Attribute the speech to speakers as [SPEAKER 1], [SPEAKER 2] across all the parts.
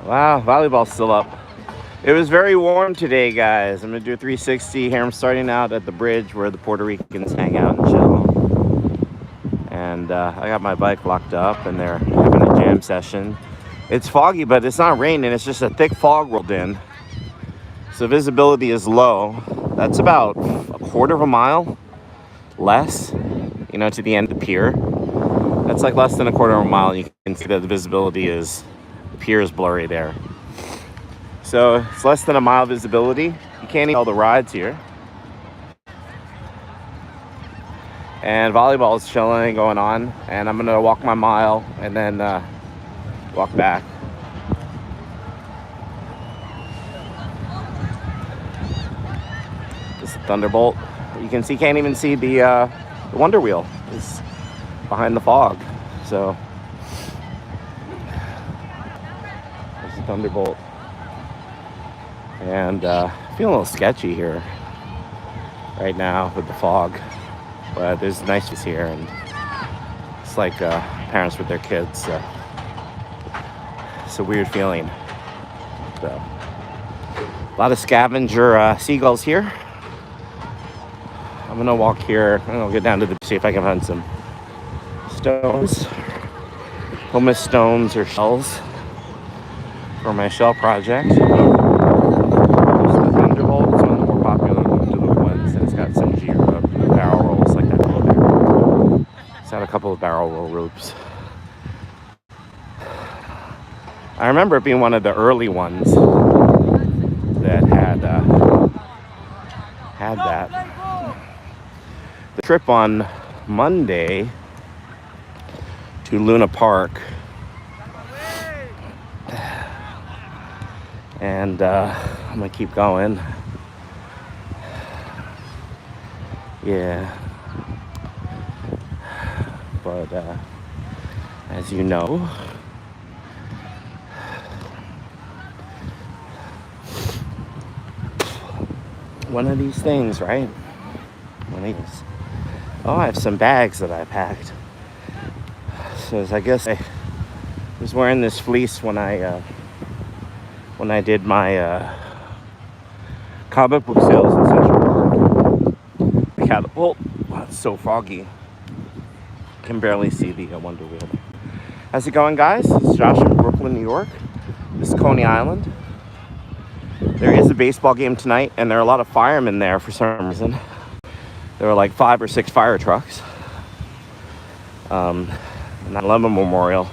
[SPEAKER 1] Wow, volleyball's still up. It was very warm today, guys. I'm gonna do a 360 here. I'm starting out at the bridge where the Puerto Ricans hang out and chill. And I got my bike locked up and they're having a jam session. It's foggy, but it's not raining. It's just a thick fog rolled in. So visibility is low. That's about a quarter of a mile less, to the end of the pier. That's like less than a quarter of a mile. You can see that the visibility the pier is blurry there. So it's less than a mile visibility. You can't eat all the rides here. And volleyball is chilling, going on. And I'm gonna walk my mile and then walk back. This is Thunderbolt. You can see, can't even see the Wonder Wheel. It's behind the fog. So there's the Thunderbolt. And feeling a little sketchy here right now with the fog. But there's nice views here, and it's like parents with their kids. So it's a weird feeling. So a lot of scavenger seagulls here. I'm gonna walk here. I'll get down to see if I can find some stones, pumice stones or shells for my shell project. There's the Thunderbolt. It's one of the more popular ones, and it's got some barrel rolls like that over there. It's got a couple of barrel roll ropes. I remember it being one of the early ones that had that. The trip on Monday to Luna Park, and I'm gonna keep going. Yeah, but as you know, one of these things, right? One of these. Oh, I have some bags that I packed. So I guess I was wearing this fleece when I did my comic book sales in Central Park. The catapult. Oh, it's so foggy. Can barely see the Wonder Wheel. How's it going, guys? It's Josh in Brooklyn, New York. This is Coney Island. There is a baseball game tonight, and there are a lot of firemen there for some reason. There were like 5 or 6 fire trucks. 9/11 Memorial.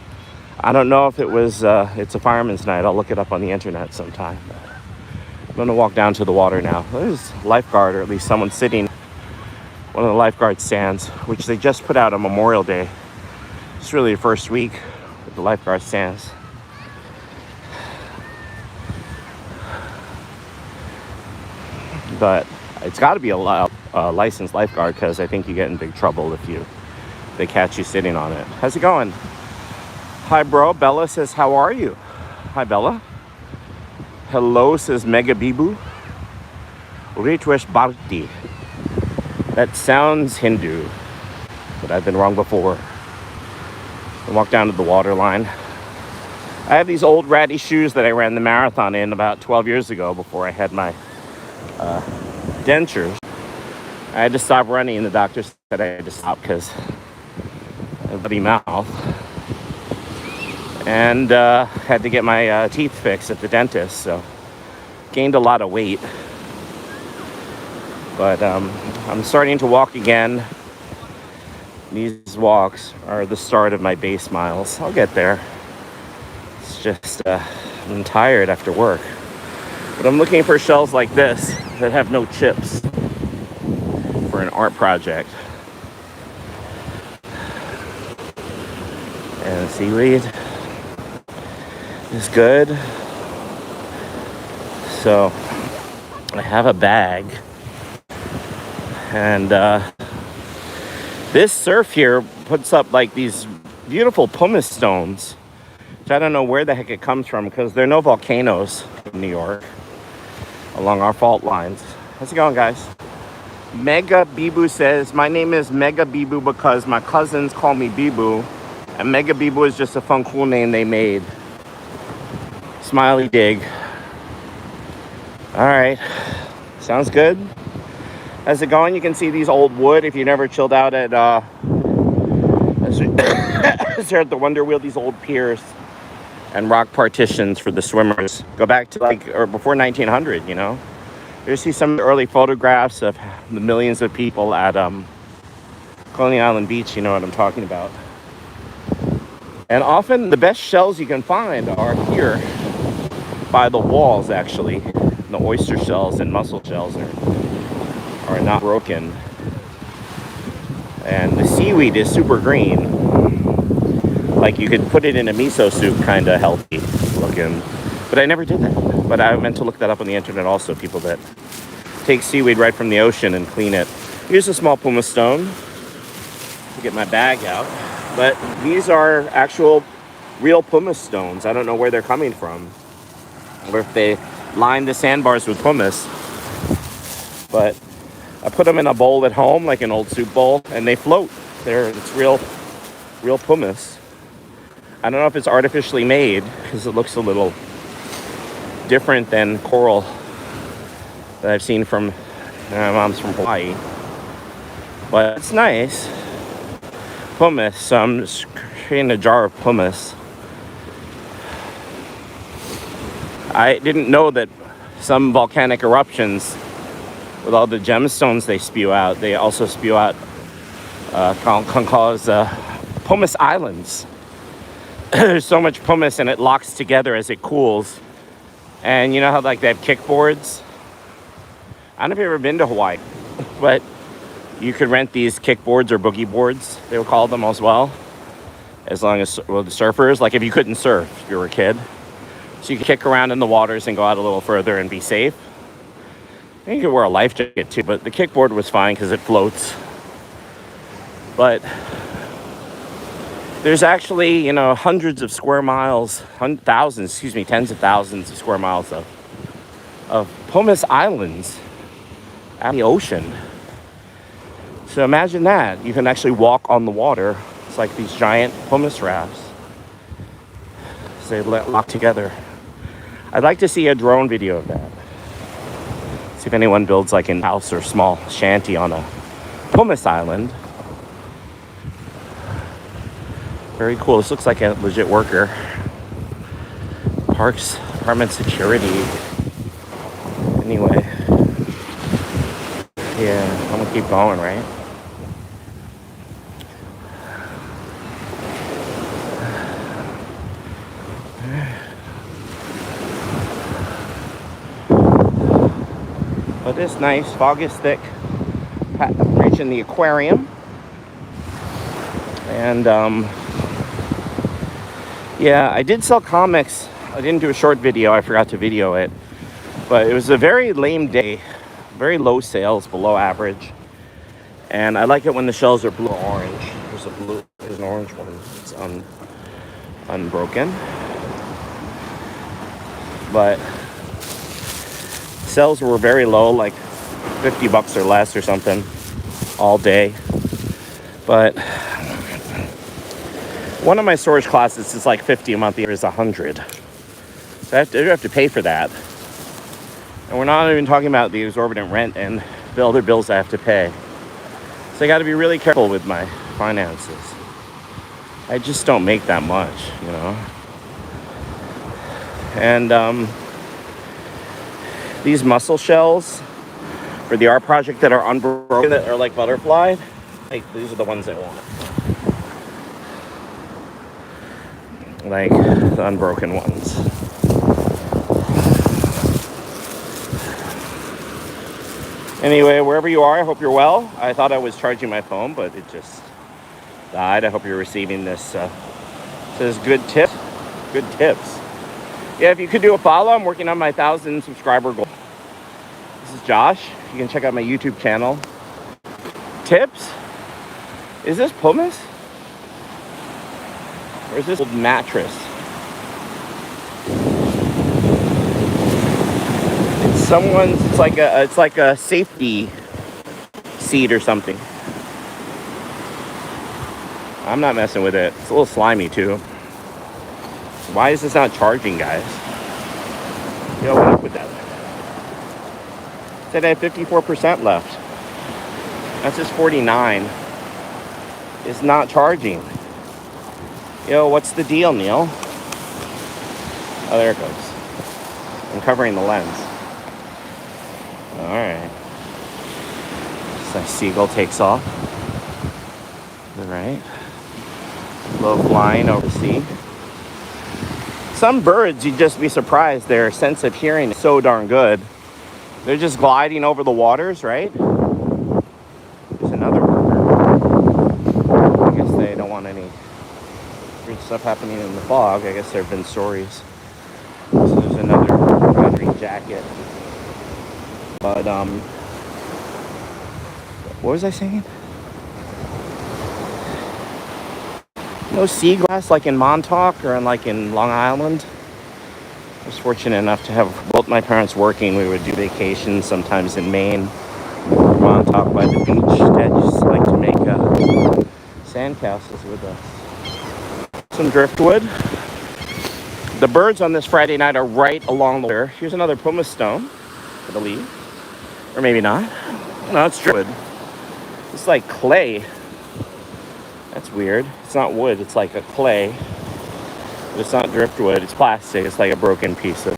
[SPEAKER 1] I don't know if it's a fireman's night. I'll look it up on the internet sometime. I'm gonna walk down to the water now. There's a lifeguard, or at least someone sitting one of the lifeguard stands, which they just put out on Memorial Day. It's really the first week with the lifeguard stands. But it's got to be a licensed lifeguard, because I think you get in big trouble if they catch you sitting on it. How's it going? Hi, bro. Bella says, how are you? Hi, Bella. Hello, says Mega Bibu. Ritwesh Bharti. That sounds Hindu, but I've been wrong before. I walk down to the water line. I have these old ratty shoes that I ran the marathon in about 12 years ago before I had my dentures. I had to stop running, and the doctor said I had to stop because I have a bloody mouth. And had to get my teeth fixed at the dentist, so gained a lot of weight. But I'm starting to walk again. These walks are the start of my base miles. I'll get there. It's just I'm tired after work. But I'm looking for shells like this that have no chips for an art project. And seaweed is good. So I have a bag, and this surf here puts up like these beautiful pumice stones, which I don't know where the heck it comes from, because there are no volcanoes in New York along our fault lines. How's it going, guys? Mega Bibu says, my name is Mega Bibu because my cousins call me Bibu, and Mega Bibu is just a fun, cool name they made. Smiley dig. All right. Sounds good. How's it going? You can see these old wood if you never chilled out at there at the Wonder Wheel, these old piers and rock partitions for the swimmers. Go back to or before 1900, you know. You see some early photographs of the millions of people at Coney Island Beach, you know what I'm talking about. And often the best shells you can find are here by the walls, actually. The oyster shells and mussel shells are not broken. And the seaweed is super green. Like you could put it in a miso soup, kind of healthy looking. But I never did that. But I meant to look that up on the internet also, people that take seaweed right from the ocean and clean it. Here's a small pumice stone. To get my bag out. But these are actual real pumice stones. I don't know where they're coming from. Or if they line the sandbars with pumice. But I put them in a bowl at home, like an old soup bowl, and they float. It's real pumice. I don't know if it's artificially made, because it looks a little different than coral that I've seen from my mom's from Hawaii. But it's nice. Pumice, so I'm just creating a jar of pumice. I didn't know that some volcanic eruptions, with all the gemstones they spew out, they also spew out can cause pumice islands. There's so much pumice and it locks together as it cools. And you know how like they have kickboards? I don't know if you've ever been to Hawaii, but you could rent these kickboards or boogie boards, they would call them as well. As long as, well, the surfers, like if you couldn't surf, if you were a kid. So you could kick around in the waters and go out a little further and be safe. You could wear a life jacket too, but the kickboard was fine because it floats. But there's actually, you know, hundreds of square miles, tens of thousands of square miles of pumice islands at the ocean. So imagine that. You can actually walk on the water. It's like these giant pumice rafts. So they lock together. I'd like to see a drone video of that. See if anyone builds like a house or small shanty on a pumice island. Very cool. This looks like a legit worker. Parks, apartment security. Anyway. Yeah, I'm gonna keep going, right? But it's nice. Fog is thick. I'm reaching the aquarium. And yeah, I did sell comics. I didn't do a short video. I forgot to video it. But it was a very lame day. Very low sales, below average. And I like it when the shells are blue or orange. There's an orange one. It's unbroken. But sales were very low, like $50 or less or something all day. But one of my storage closets is like $50 a month. The other is $100. So I have to pay for that. And we're not even talking about the exorbitant rent and the other bills I have to pay. So I got to be really careful with my finances. I just don't make that much, you know. And these mussel shells for the art project that are unbroken, that are like butterfly, like these are the ones I want. Like the unbroken ones. Anyway, wherever you are, I hope you're well. I thought I was charging my phone, but it just died. I hope you're receiving this. It says good tips. Yeah, if you could do a follow, I'm working on my 1,000 subscriber goal. This is Josh. You can check out my YouTube channel. Tips? Is this pumice? Or is this old mattress? It's like a safety seat or something. I'm not messing with it. It's a little slimy too. Why is this not charging, guys? Yo, what up with that? Said I had 54% left. That's just 49. It's not charging. Yo, what's the deal, Neil? Oh, there it goes. I'm covering the lens. Alright. So seagull takes off. Alright. Low flying over the sea. Some birds, you'd just be surprised. Their sense of hearing is so darn good. They're just gliding over the waters, right? There's another worker. I guess they don't want any weird stuff happening in the fog. I guess there have been stories. So there's another green jacket. But, what was I saying? No seagrass like in Montauk or in Long Island. I was fortunate enough to have both my parents working. We would do vacations sometimes in Maine, Montauk by the beach. Dad used to like to make sandcastles with us. Some driftwood. The birds on this Friday night are right along the water. Here's another pumice stone, I believe. Or maybe not. No, it's driftwood. It's like clay. That's weird. It's not wood, it's like a clay. But it's not driftwood, it's plastic. It's like a broken piece of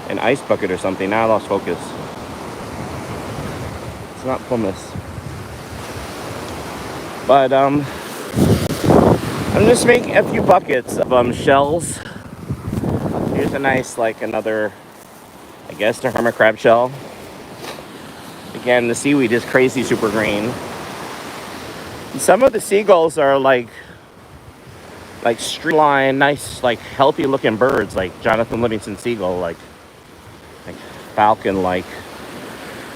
[SPEAKER 1] an ice bucket or something. Now I lost focus. It's not pumice. But I'm just making a few buckets of shells. Here's a nice, another, I guess, the hermit crab shell. Again, the seaweed is crazy super green. And some of the seagulls are like streamlined, nice, healthy looking birds, like Jonathan Livingston seagull, like falcon, I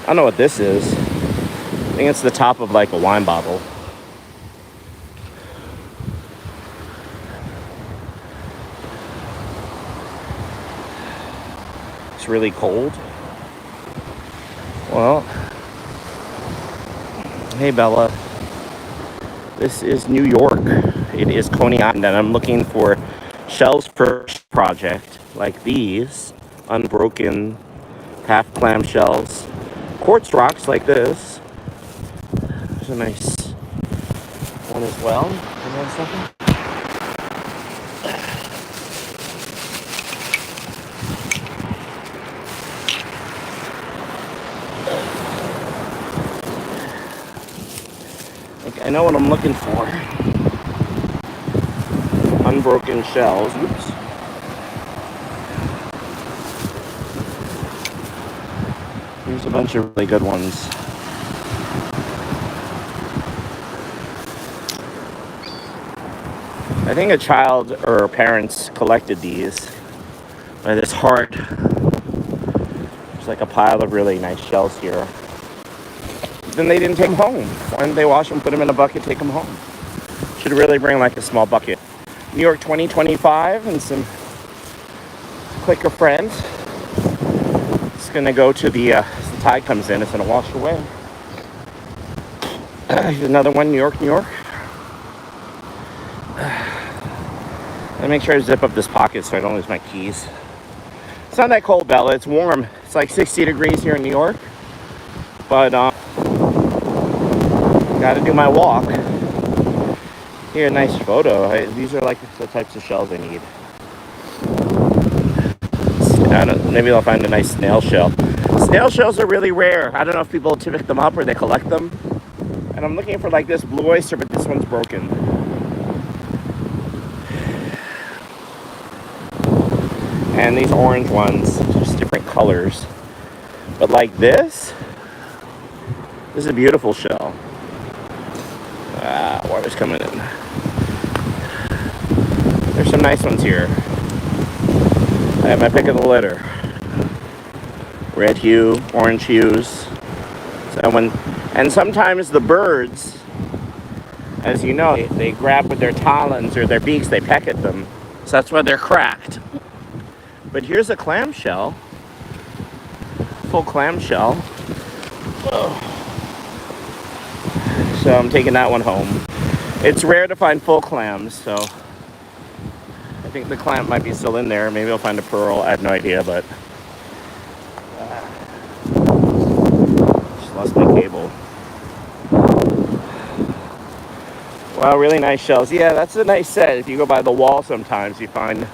[SPEAKER 1] don't know what this is. I think it's the top of a wine bottle. It's really cold. Well, hey Bella, this is New York. It is Coney Island, and I'm looking for shells for project like these, unbroken half clam shells, quartz rocks like this. There's a nice one as well. Hold on a second. I know what I'm looking for. Unbroken shells. Oops. Here's a bunch of really good ones. I think a child or parents collected these by this heart. There's a pile of really nice shells here. Then they didn't take them home. Why didn't they wash them, put them in a bucket, take them home? Should really bring a small bucket. New York 2025 and some clicker friends. It's gonna go to as the tide comes in, it's gonna wash away. Here's another one, New York, New York. Let me make sure I zip up this pocket so I don't lose my keys. It's not that cold, Bella, it's warm. It's 60 degrees here in New York. But, gotta do my walk. Here, nice photo. These are the types of shells I need. Maybe I'll find a nice snail shell. Snail shells are really rare. I don't know if people pick them up or they collect them. And I'm looking for this blue oyster, but this one's broken. And these orange ones, just different colors. But this is a beautiful shell. Water's coming in. There's some nice ones here. I have my pick of the litter. Red hue, orange hues. And sometimes the birds, as you know, they grab with their talons or their beaks, they peck at them. So that's why they're cracked. But here's a clamshell. Full clamshell. Oh. So I'm taking that one home. It's rare to find full clams, so I I think the clamp might be still in there. Maybe I'll find a pearl. I have no idea, but just lost my cable. Wow, really nice shells. Yeah, that's a nice set. If you go by the wall sometimes, you find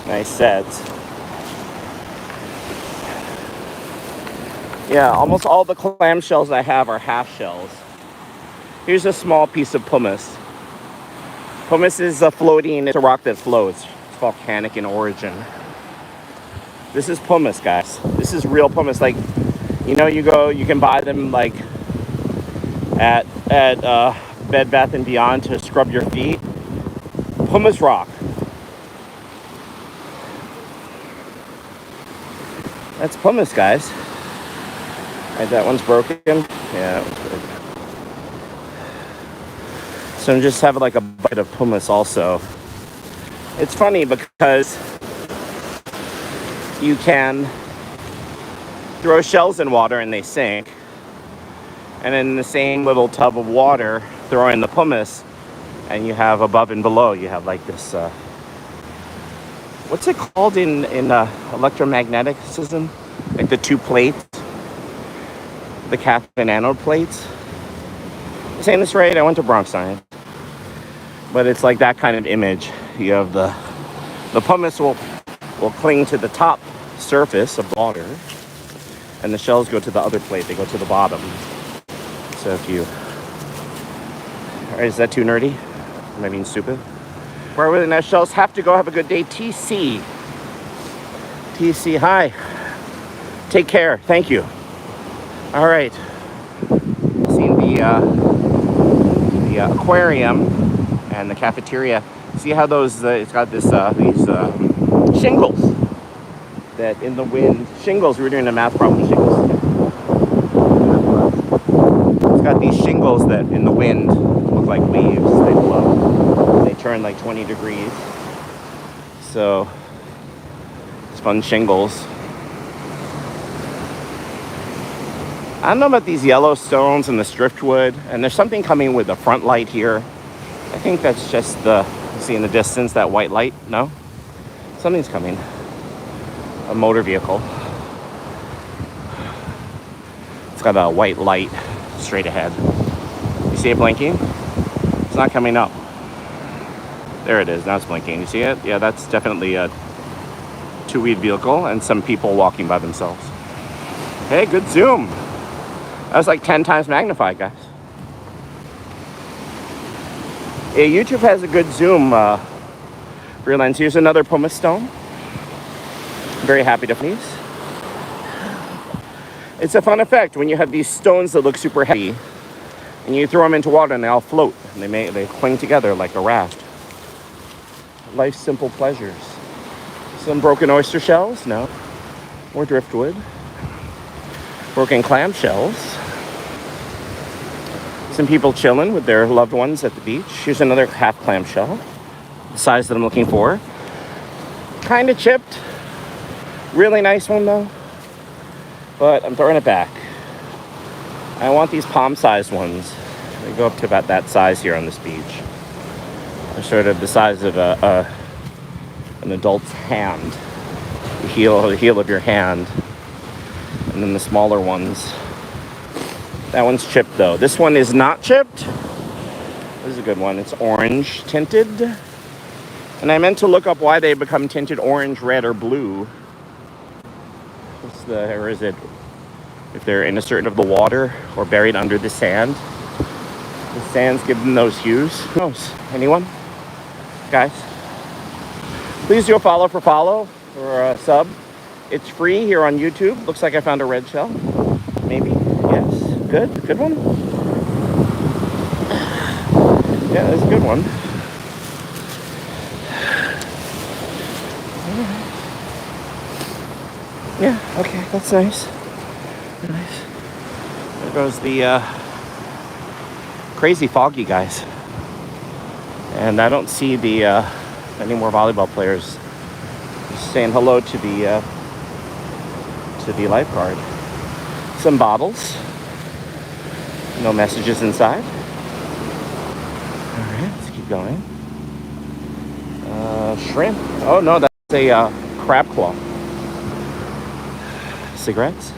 [SPEAKER 1] nice sets. Yeah, almost all the clam shells I have are half shells. Here's a small piece of pumice. Pumice is floating. It's a rock that floats. It's volcanic in origin. This is pumice, guys. This is real pumice. Like, you know, you can buy them like at Bed Bath & Beyond to scrub your feet. Pumice rock. That's pumice, guys. Right, that one's broken. Yeah, that one's broken. So I'm just having like a bite of pumice also. It's funny because you can throw shells in water and they sink. And in the same little tub of water, throw in the pumice, and you have above and below, you have like this, what's it called in electromagneticism? Like the two plates, the cathode and anode plates. Am I saying this right? I went to Bronx Science. But it's like that kind of image. You have the pumice will cling to the top surface of water, and the shells go to the other plate. They go to the bottom. So if you... All right, is that too nerdy? Am I being stupid? Where really nice shells. Have to go. Have a good day. TC, hi. Take care. Thank you. All right. Seen the aquarium and the cafeteria. See how those it's got this these shingles that in the wind, shingles, we were doing a math problem, shingles. It's got these shingles that in the wind look like leaves. They blow. They turn like 20 degrees. So it's fun shingles. I don't know about these yellow stones and this driftwood, and there's something coming with the front light here. I think that's just see in the distance, that white light. No? Something's coming. A motor vehicle. It's got a white light straight ahead. You see it blinking? It's not coming up. There it is. Now it's blinking. You see it? Yeah, that's definitely a two-wheeled vehicle and some people walking by themselves. Hey, good zoom. That was like 10 times magnified, guys. Yeah, YouTube has a good zoom rear lens. Here's another pumice stone. I'm very happy to find these. It's a fun effect when you have these stones that look super heavy and you throw them into water and they all float and they cling together like a raft. Life's simple pleasures. Some broken oyster shells? No. More driftwood. Broken clam shells. Some people chilling with their loved ones at the beach. Here's another half clam shell. The size that I'm looking for. Kind of chipped. Really nice one though. But I'm throwing it back. I want these palm-sized ones. They go up to about that size here on this beach. They're sort of the size of an adult's hand. The heel of your hand. And then the smaller ones. That one's chipped though. This one is not chipped. This is a good one. It's orange tinted. And I meant to look up why they become tinted orange, red, or blue. Or is it if they're in a certain of the water or buried under the sand? The sands give them those hues. Who knows? Anyone? Guys? Please do a follow or a sub. It's free here on YouTube. Looks like I found a red shell. Maybe. Yes. Good one. Yeah, that's a good one. Yeah, okay, that's nice. Nice. There goes the crazy foggy guys. And I don't see the any more volleyball players. Just saying hello to the lifeguard. Some bottles. No messages inside. All right, let's keep going. shrimp. Oh no, that's a crab claw. Cigarettes.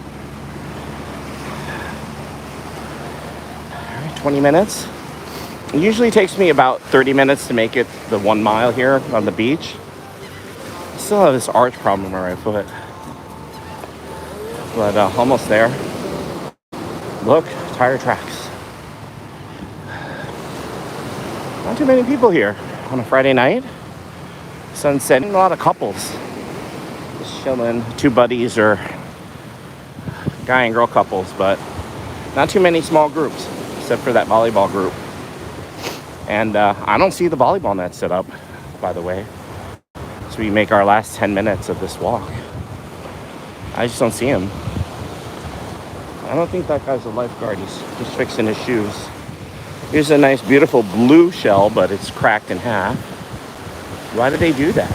[SPEAKER 1] All right, 20 minutes. It usually takes me about 30 minutes to make it the 1 mile here on the beach. I still have this arch problem on my right foot. But almost there. Look, tire tracks. Not too many people here on a Friday night. Sun setting, a lot of couples. Just chilling, 2 buddies or guy and girl couples, but not too many small groups, except for that volleyball group. And I don't see the volleyball net set up, by the way. So we make our last 10 minutes of this walk. I just don't see him. I don't think that guy's a lifeguard. He's just fixing his shoes. Here's a nice, beautiful blue shell, but it's cracked in half. Why did they do that?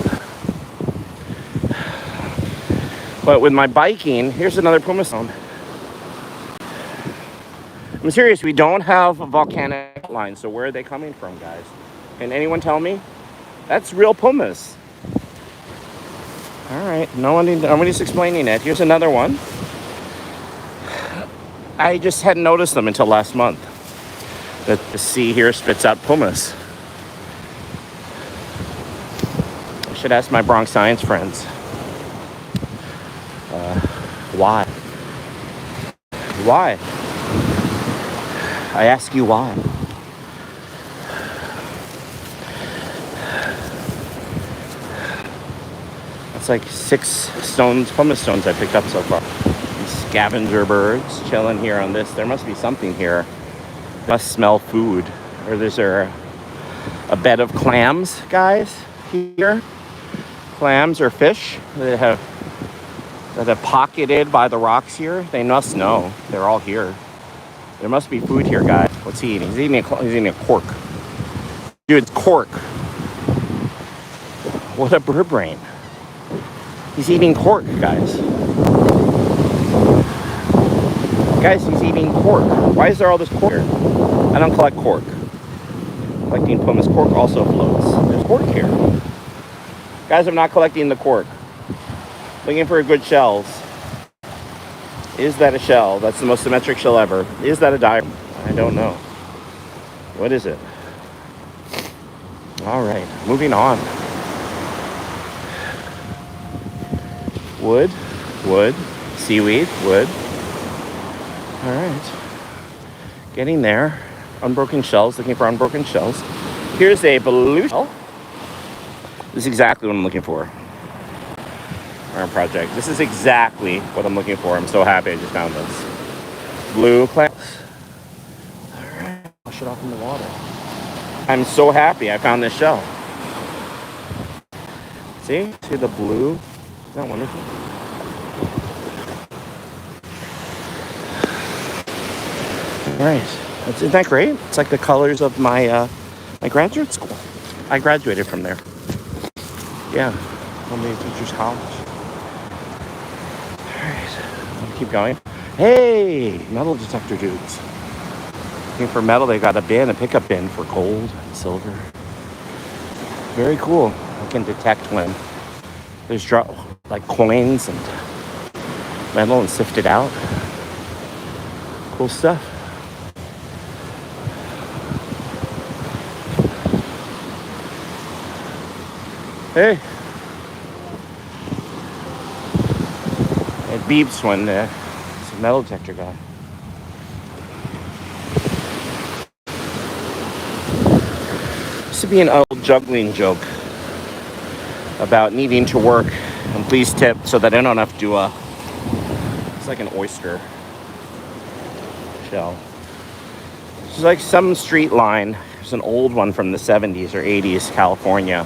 [SPEAKER 1] But with my biking, here's another pumice stone. I'm serious, we don't have a volcanic line, so where are they coming from, guys? Can anyone tell me? That's real pumice. All right, nobody's explaining it. Here's another one. I just hadn't noticed them until last month. That the sea here spits out pumice. I should ask my Bronx science friends. Why? Why? I ask you why. It's like 6 pumice stones I picked up so far. These scavenger birds chilling here on this. There must be something here. Must smell food. Or is there a bed of clams, guys, here? Clams or fish that have pocketed by the rocks here. They must know. They're all here. There must be food here, guys. What's he eating? He's eating a cork. Dude, it's cork. What a bird brain. He's eating cork, guys. Guys, he's eating cork. Why is there all this cork here? I don't collect cork. Collecting pumice. Cork also floats. There's cork here. Guys, I'm not collecting the cork. Looking for good shells. Is that a shell? That's the most symmetric shell ever. Is that a diamond? I don't know. What is it? All right, moving on. Wood, seaweed, wood. All right. Getting there. Unbroken shells, looking for unbroken shells. Here's a blue shell. This is exactly what I'm looking for. Our project. This is exactly what I'm looking for. I'm so happy I just found this. Blue clams. Alright, wash it off in the water. I'm so happy I found this shell. See the blue? Isn't that wonderful? Alright. Isn't that great? It's like the colors of my my graduate school. I graduated from there. Yeah. Columbia Teachers College. Keep going. Hey, metal detector dudes. Looking for metal. They got a pickup bin for gold and silver. Very cool. I can detect when there's like coins and metal and sift it out. Cool stuff. Hey. It beeps when it's a metal detector guy. Used to be an old juggling joke about needing to work and please tip so that I don't have to it's like an oyster shell. It's like some street line. There's an old one from the 70s or 80s, California,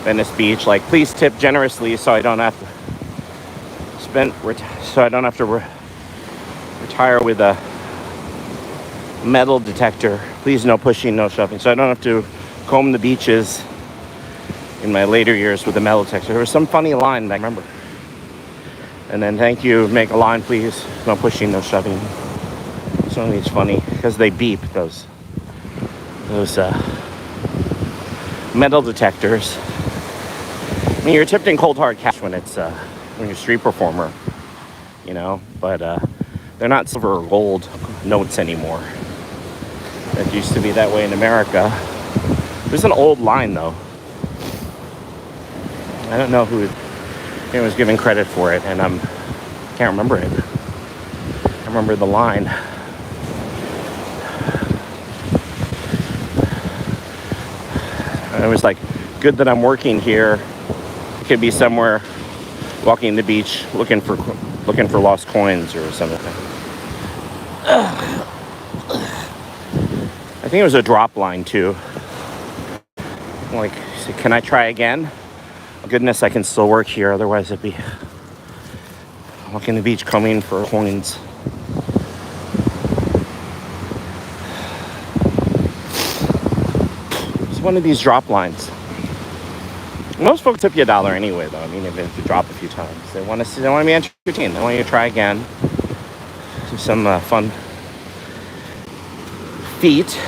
[SPEAKER 1] Venice Beach. Like, please tip generously so I don't have to retire with a metal detector. Please, no pushing, no shoving. So I don't have to comb the beaches in my later years with a metal detector. There was some funny line that I remember. And then, thank you, make a line, please. No pushing, no shoving. So it's funny because they beep, those metal detectors. mean, you're tipped in cold hard cash when it's when you're a street performer, you know, but they're not silver or gold notes anymore. That used to be that way in America. There's an old line though. I don't know who was giving credit for it, and can't remember it. I remember the line. And it was like, good that I'm working here. It could be somewhere walking the beach looking for lost coins or something. I think it was a drop line too. Like, can I try again? Goodness, I can still work here. Otherwise, it'd be walking the beach combing for coins. It's one of these drop lines. Most folks tip you $1 anyway, though. I mean, even if you drop a few times, they want to be entertained. They want you to try again. Do some fun feet,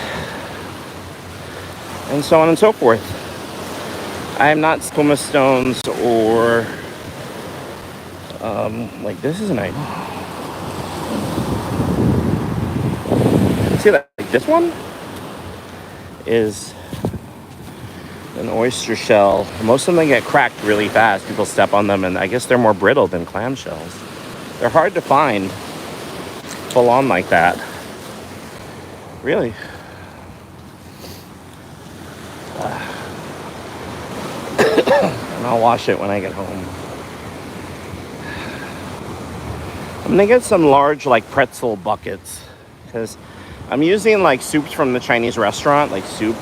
[SPEAKER 1] and so on and so forth. I am not pumice stones or like this is nice. See that? Like this one is an oyster shell. Most of them get cracked really fast. People step on them, and I guess they're more brittle than clam shells. They're hard to find full on like that. Really. And I'll wash it when I get home. I'm gonna get some large like pretzel buckets because I'm using like soups from the Chinese restaurant, like soup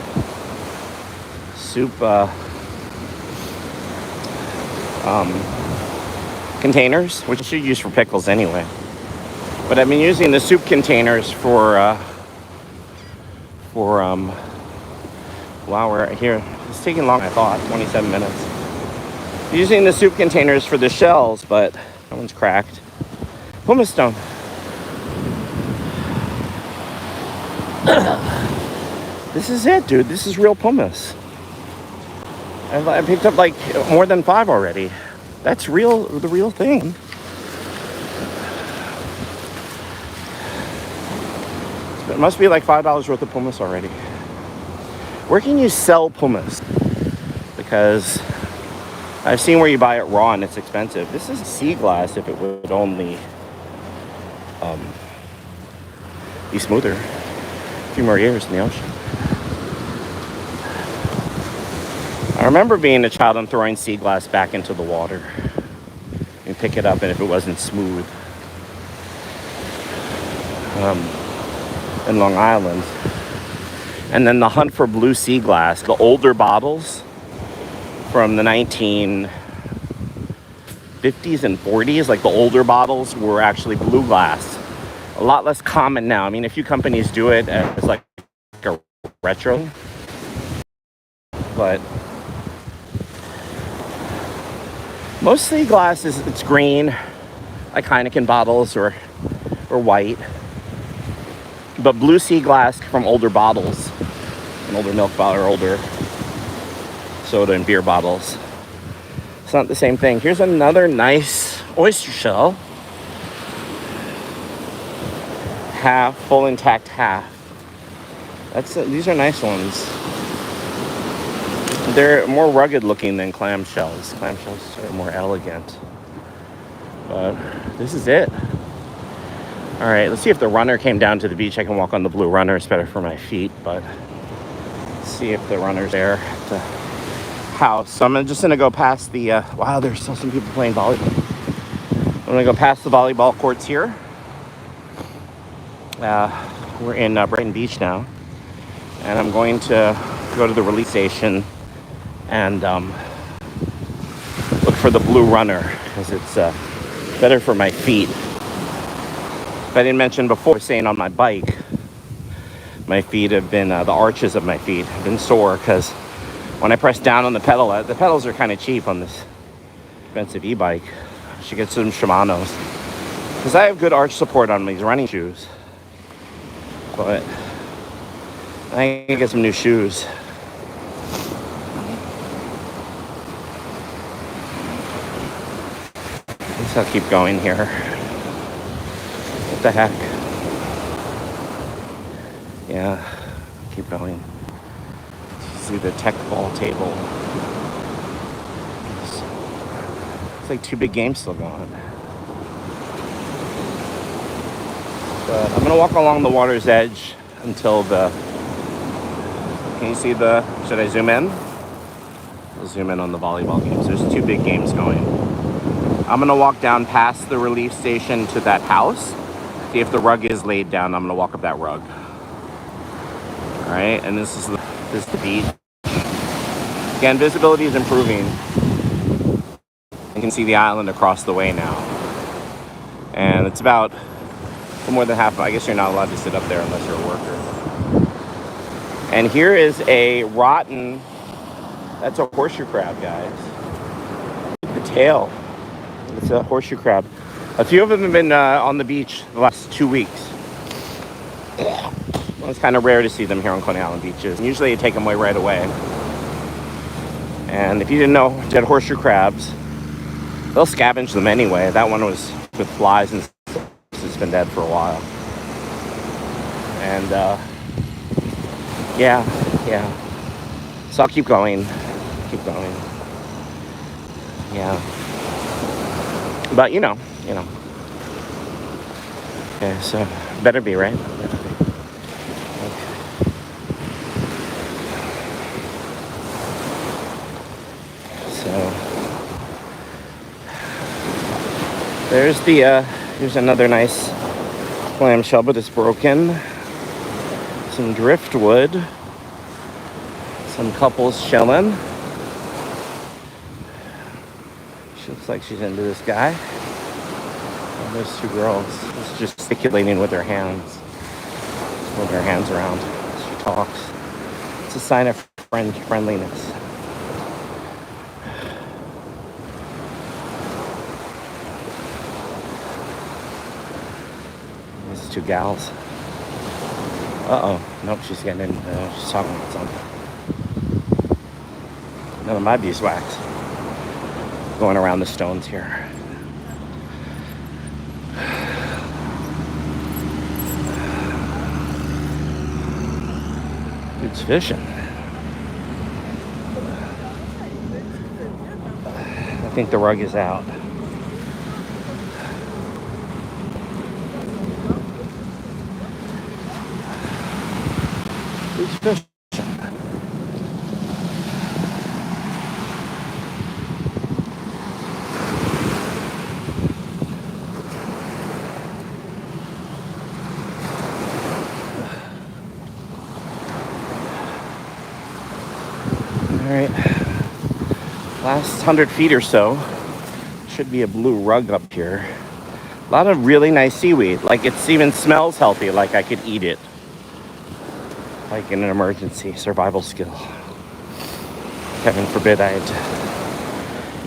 [SPEAKER 1] containers, which I should use for pickles anyway. But I've been using the soup containers for wow, we're here. It's taking long, I thought, 27 minutes. Using the soup containers for the shells, but that one's cracked. Pumice stone. This is it, dude. This is real pumice. I picked up like more than 5 already. That's the real thing. It must be like $5 worth of pumice already. Where can you sell pumice? Because I've seen where you buy it raw and it's expensive. This is sea glass if it would only be smoother. A few more years in the ocean. I remember being a child and throwing sea glass back into the water. You pick it up, and if it wasn't smooth. In Long Island. And then the hunt for blue sea glass. The older bottles from the 1950s and 40s, like the older bottles were actually blue glass. A lot less common now. I mean, a few companies do it as like a retro. But mostly glass it's green, like Heineken bottles or white. But blue sea glass from older bottles, an older milk bottle or older soda and beer bottles. It's not the same thing. Here's another nice oyster shell. Half, full intact half. These are nice ones. They're more rugged looking than clam shells. Clam shells are more elegant. But this is it. All right, let's see if the runner came down to the beach. I can walk on the blue runner. It's better for my feet, but let's see if the runner's there at the house. So I'm just gonna go past the, wow, there's still some people playing volleyball. I'm gonna go past the volleyball courts here. We're in Brighton Beach now. And I'm going to go to the release station and look for the blue runner because it's better for my feet. If I didn't mention before, saying on my bike, my feet have been, the arches of my feet have been sore because when I press down on the pedals are kind of cheap on this expensive e-bike. I should get some Shimano's because I have good arch support on these running shoes. But I can get some new shoes. I'll keep going here. What the heck? Yeah, keep going. See the tech ball table. It's like two big games still going. But I'm gonna walk along the water's edge until the. Can you see the? Should I zoom in? I'll zoom in on the volleyball games. There's two big games going. I'm gonna walk down past the relief station to that house. See if the rug is laid down. I'm gonna walk up that rug. All right, and this is the beach. Again, visibility is improving. You can see the island across the way now, and it's about more than half. I guess you're not allowed to sit up there unless you're a worker. And here is a rotten. That's a horseshoe crab, guys. The tail. It's a horseshoe crab. A few of them have been on the beach the last 2 weeks. Well, it's kind of rare to see them here on Coney Island beaches. Usually you take them away right away. And if you didn't know, dead horseshoe crabs, they'll scavenge them anyway. That one was with flies and stuff. It's been dead for a while. And yeah. So I'll keep going. Yeah. But you know. Okay, so better be, right? Okay. So here's another nice clamshell, but it's broken. Some driftwood. Some couples chilling. She looks like she's into this guy. And there's two girls just gesticulating with their hands. With their hands around as she talks. It's a sign of friendliness. These two gals. Uh-oh. Nope, she's getting in. She's talking about something. None of my beeswax. Going around the stones here. Dude's fishing. I think the rug is out. Dude's fishing. Alright, last 100 feet or so, should be a blue rug up here. A lot of really nice seaweed, like it even smells healthy, like I could eat it. Like in an emergency, survival skill. Heaven forbid I'd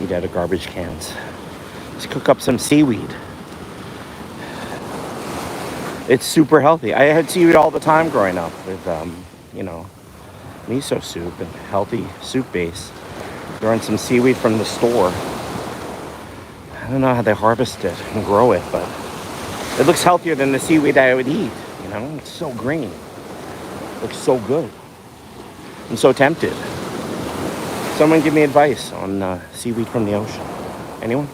[SPEAKER 1] eat out of garbage cans. Let's cook up some seaweed. It's super healthy. I had seaweed all the time growing up with, miso soup and healthy soup base. Throwing some seaweed from the store. I don't know how they harvest it and grow it, but it looks healthier than the seaweed I would eat. It's so green. It looks so good. I'm so tempted. Someone give me advice on seaweed from the ocean. Anyone?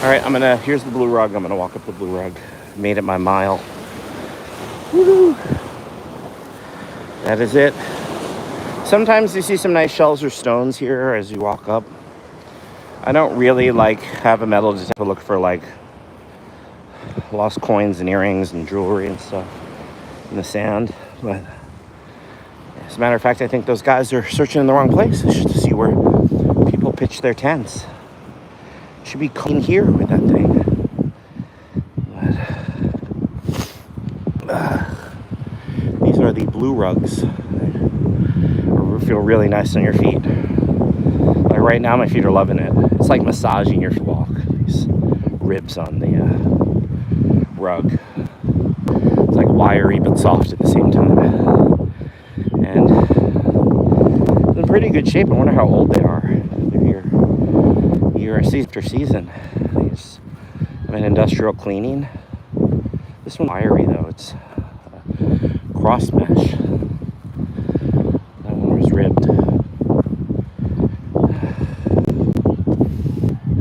[SPEAKER 1] All right, here's the blue rug. I'm gonna walk up the blue rug. Made it my mile. Woo-hoo. That is it. Sometimes you see some nice shells or stones here as you walk up. I don't really have a metal just to look for lost coins and earrings and jewelry and stuff in the sand. But as a matter of fact, I think those guys are searching in the wrong place. They should see where people pitch their tents. Should be clean here with that thing. These are the blue rugs. Feel really nice on your feet. Like right now, my feet are loving it. It's like massaging your walk. These ribs on the rug. It's like wiry but soft at the same time. And it's in pretty good shape. I wonder how old they are. They're here here season after season. These have an industrial cleaning. This one's wiry though. It's cross mesh. That one was ribbed.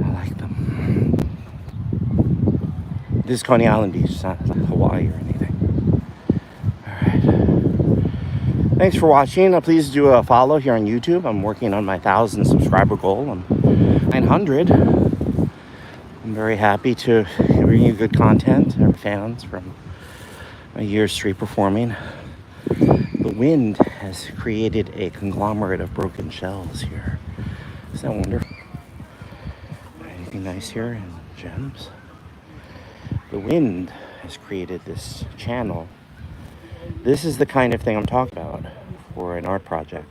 [SPEAKER 1] I like them. This is Coney Island Beach. It's not like Hawaii or anything. All right. Thanks for watching. Please do a follow here on YouTube. I'm working on my 1,000 subscriber goal. I'm 900. I'm very happy to bring you good content. Our fans from my years street performing. The wind has created a conglomerate of broken shells here. Isn't that wonderful? Anything nice here in gems? The wind has created this channel. This is the kind of thing I'm talking about for an art project.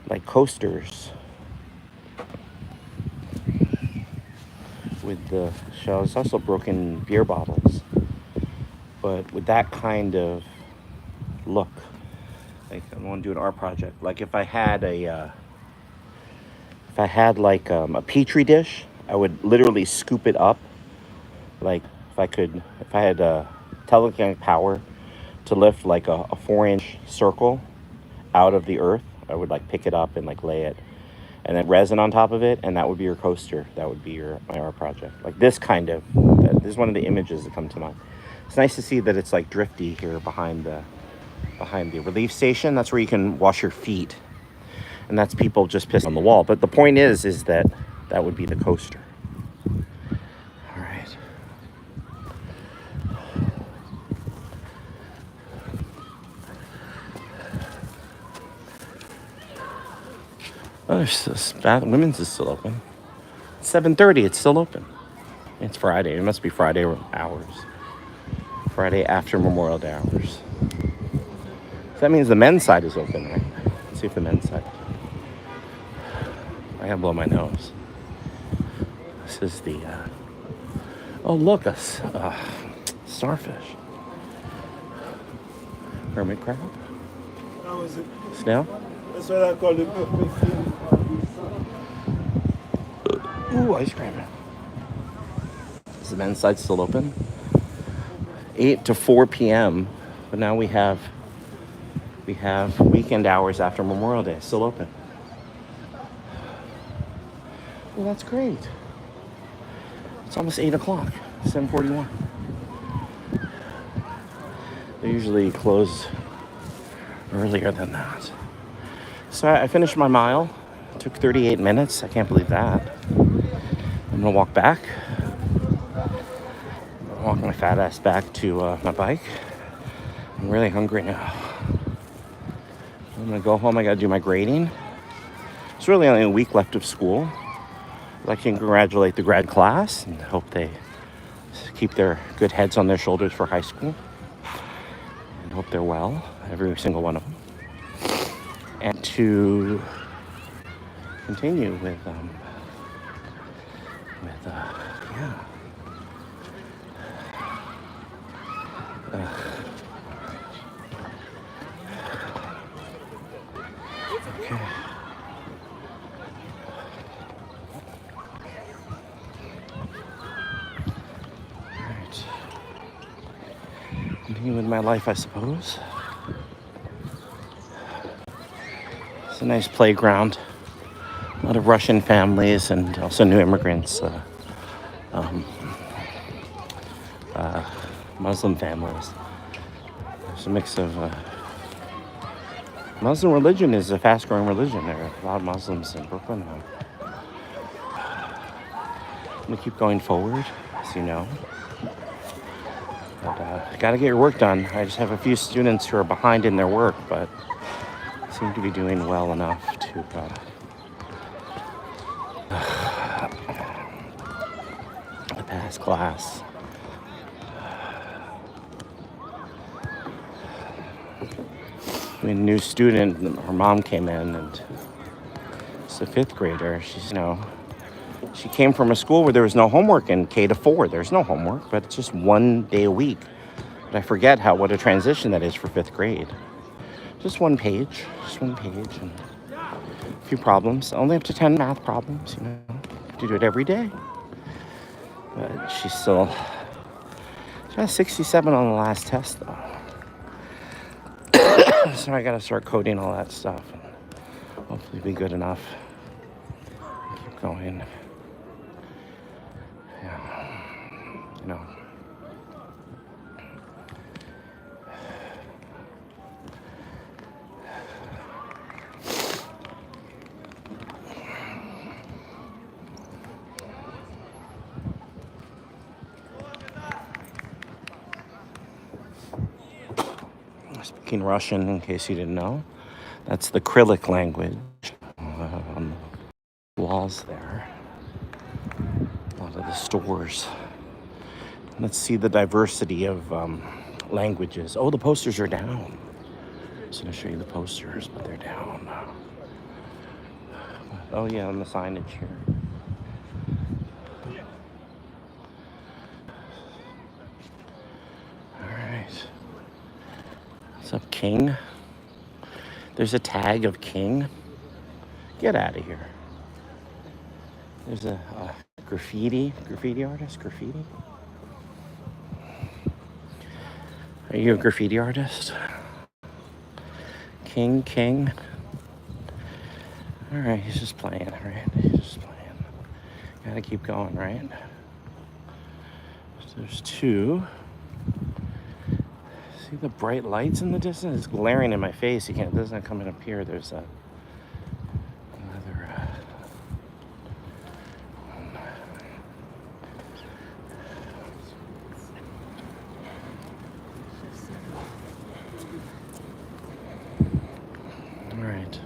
[SPEAKER 1] Like coasters with the shells, also broken beer bottles, but with that kind of look. Like I want to do an art project. Like if I had like a petri dish, I would literally scoop it up. Like if I had telekinetic power to lift like a 4-inch circle out of the earth, I would like pick it up and like lay it, and then resin on top of it, and that would be your coaster. That would be my art project. Like this kind of. This is one of the images that come to mind. It's nice to see that it's like drifty here behind the relief station. That's where you can wash your feet, and that's people just pissing on the wall. But the point is that would be the coaster. All right. Oh, there's this women's is still open. 7:30. It's still open. It's Friday. It must be Friday hours. Friday after Memorial Day hours. So that means the men's side is open, right? Let's see if the men's side. I gotta blow my nose. This is the. Oh look, a starfish. Hermit crab.
[SPEAKER 2] How is it?
[SPEAKER 1] Snail.
[SPEAKER 2] That's what I call the perfect film.
[SPEAKER 1] Ooh, ice cream. Is the men's side still open? 8 to 4 p.m. But now we have weekend hours after Memorial Day still open. Well, that's great. It's almost 8 o'clock. 7:41. They usually close earlier than that. So I finished my mile. It took 38 minutes. I can't believe that. I'm gonna walk back. Walk my fat ass back to my bike. I'm really hungry now. I'm gonna go home. I gotta do my grading. It's really only a week left of school. I'd like to congratulate the grad class and hope they keep their good heads on their shoulders for high school. And hope they're well, every single one of them. And to continue with yeah. Okay. Alright. Continue with my life, I suppose. It's a nice playground. A lot of Russian families and also new immigrants. Muslim families. There's a mix of Muslim religion is a fast-growing religion. There are a lot of Muslims in Brooklyn now. I'm gonna keep going forward, as you know. But gotta get your work done. I just have a few students who are behind in their work, but seem to be doing well enough to pass class. I mean, a new student, her mom came in, and it's a 5th grader. She's, she came from a school where there was no homework in K to 4. There's no homework, but it's just 1 day a week. But I forget what a transition that is for 5th grade. Just one page and a few problems. Only up to 10 math problems, to do it every day. But she's got 67 on the last test, though. So I got to start coding all that stuff and hopefully be good enough. Keep going. Yeah. You know. Speaking Russian, in case you didn't know, that's the Cyrillic language on the walls there. A lot of the stores. Let's see the diversity of languages. Oh, the posters are down. I was going to show you the posters, but they're down. Oh yeah, on the signage here. All right. What's up, King? There's a tag of King. Get out of here. There's a graffiti artist. Graffiti. Are you a graffiti artist? King. All right, he's just playing, right? He's just playing. Gotta keep going, right? So there's two. See the bright lights in the distance? It's glaring in my face. It doesn't come in up here. There's another. All right,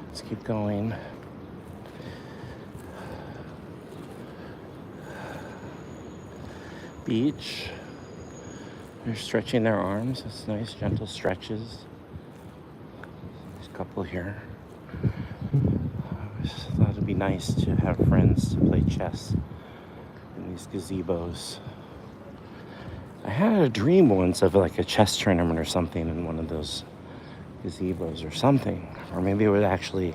[SPEAKER 1] let's keep going. Beach. They're stretching their arms. It's nice, gentle stretches. There's a couple here. I just thought it'd be nice to have friends to play chess in these gazebos. I had a dream once of like a chess tournament or something in one of those gazebos or something. Or maybe I would actually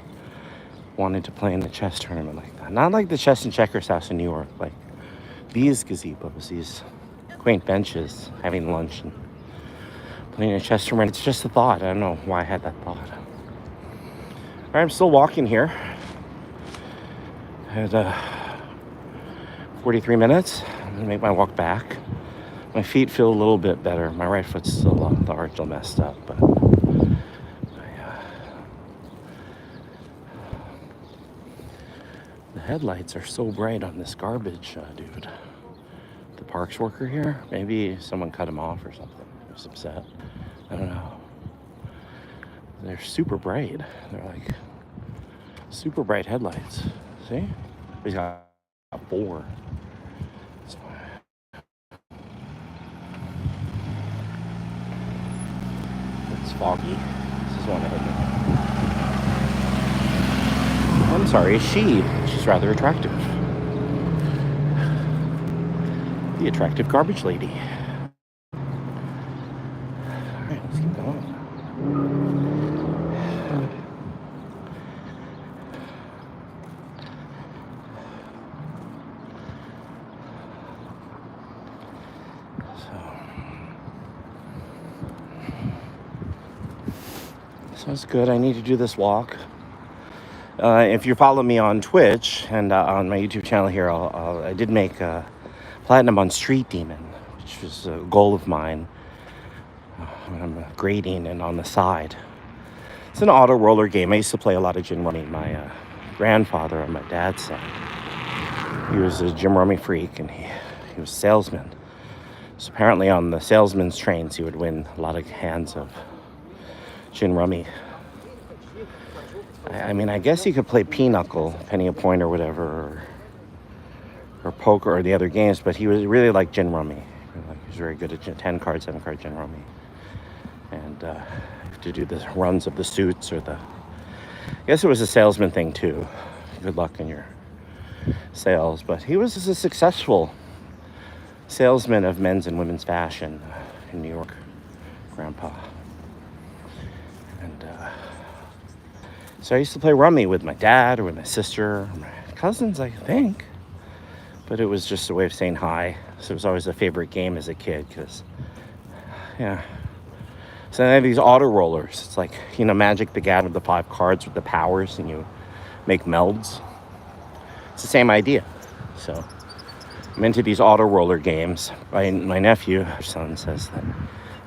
[SPEAKER 1] wanted to play in a chess tournament like that. Not like the Chess and Checkers house in New York, like these gazebos, these quaint benches, having lunch and playing a chess tournament. It's just a thought. I don't know why I had that thought. All right, I'm still walking here. I had 43 minutes. I'm gonna make my walk back. My feet feel a little bit better. My right foot's still large, a little messed up, but the headlights are so bright on this garbage dude. The parks worker here, maybe someone cut him off or something. He was upset. I don't know. They're super bright. They're like super bright headlights. See? He's got 4. So, it's foggy. This is one of them. I'm sorry, she's rather attractive. The attractive garbage lady. All right, let's keep going. So it's good. I need to do this walk. If you follow me on Twitch and on my YouTube channel here, I did make Platinum on Street Demon, which was a goal of mine when I'm grading and on the side. It's an auto roller game. I used to play a lot of gin rummy. My grandfather on my dad's side, he was a gin rummy freak, and he was a salesman. So apparently on the salesman's trains, he would win a lot of hands of gin rummy. I mean, I guess you could play pinochle, penny a point or whatever, or poker or the other games, but he was really like gin rummy. He was very good at 10 card, 7 card gin rummy. And to do the runs of the suits or I guess it was a salesman thing too. Good luck in your sales. But he was a successful salesman of men's and women's fashion in New York, Grandpa. And so I used to play rummy with my dad or with my sister, or my cousins, I think. But it was just a way of saying hi. So it was always a favorite game as a kid because, yeah. So they have these auto rollers. It's like, Magic the Gathering with the 5 cards with the powers and you make melds. It's the same idea. So I'm into these auto roller games. My nephew, our son, says that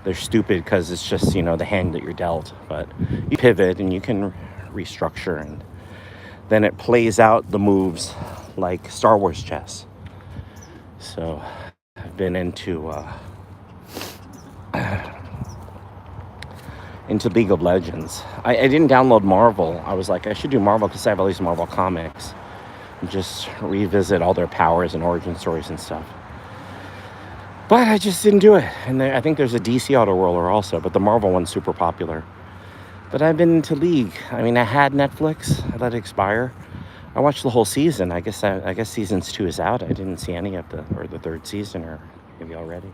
[SPEAKER 1] they're stupid because it's just, the hand that you're dealt. But you pivot and you can restructure, and then it plays out the moves like Star Wars chess. So I've been into League of Legends. I didn't download Marvel. I was like, I should do Marvel because I have all these Marvel comics. And just revisit all their powers and origin stories and stuff. But I just didn't do it. And I think there's a DC auto roller also, but the Marvel one's super popular. But I've been into League. I mean, I had Netflix. I let it expire. I watched the whole season. I guess season 2 is out. I didn't see any of the 3rd season, or maybe already.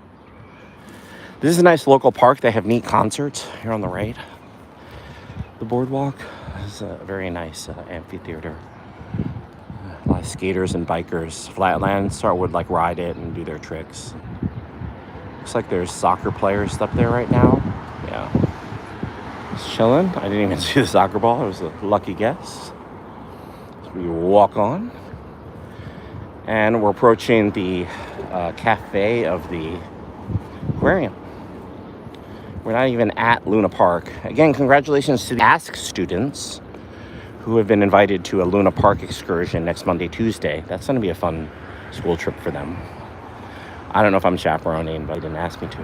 [SPEAKER 1] This is a nice local park. They have neat concerts here on the right. The boardwalk is a very nice amphitheater. A lot of skaters and bikers. Flatland would ride it and do their tricks. Looks like there's soccer players up there right now. Yeah. Just chilling. I didn't even see the soccer ball. It was a lucky guess. So we walk on. And we're approaching the cafe of the aquarium. We're not even at Luna Park. Again, congratulations to the Ask students who have been invited to a Luna Park excursion next Monday, Tuesday. That's going to be a fun school trip for them. I don't know if I'm chaperoning, but they didn't ask me to.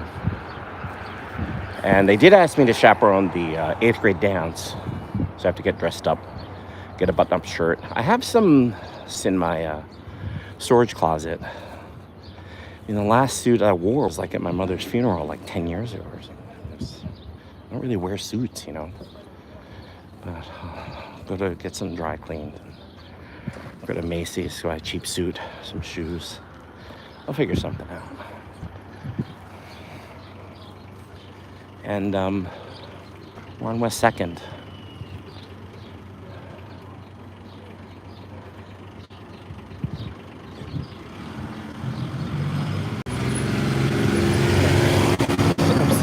[SPEAKER 1] And they did ask me to chaperone the 8th grade dance. So I have to get dressed up, get a button-up shirt. I have some in my storage closet. The last suit I wore was at my mother's funeral 10 years ago or something. I don't really wear suits, But I'll go to get some dry cleaned. Go to Macy's, buy a cheap suit, some shoes. I'll figure something out. And we're on West 2nd.